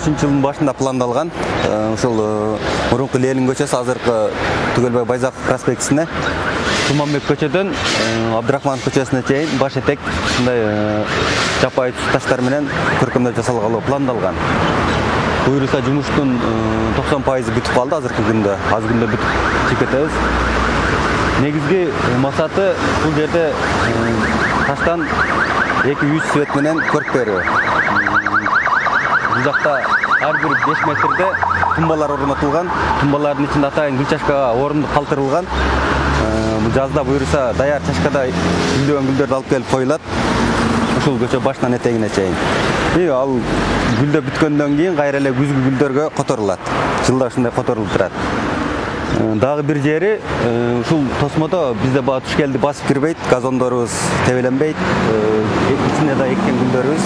2023-жылдын башында пландалган. Ушул мурунку Ленин көчөсү азыркы Түгөлбай Байзаков проспектисине Туманбек көчөдөн Абдрахманов көчөсүнө чейин баш этек ушундай жапайы таштар менен көркөмдөп жасалгалуу пландалган. Буюрса жумуштун 90% бүтүп калды азыркы күндө. Аз күндө бүтүп чыгып кетебиз. Негизги максаты бул жерде таштан 200 свет менен көрк берүү. Бул жакта ар бир 5 метрде тумбалар орнотулган. Тумбалардын ичинде атайын гүл чачкага орунду калтырылган. Бул жазда буюрса даяр чачкада гүлдөгөн гүлдөрдү алып келип коюлат. Ушул көчө башынан этегине чейин. Ал гүлдөп бүткөндөн кийин кайра эле күзгү гүлдөргө которулат. Жылда ушундай которулуп турат. Дагы бир жери ушул тосмодо бизде баа туш келди басып кирбейт, газондорубуз тебеленбейт. Ичинде да эккен гүлдөрүбүз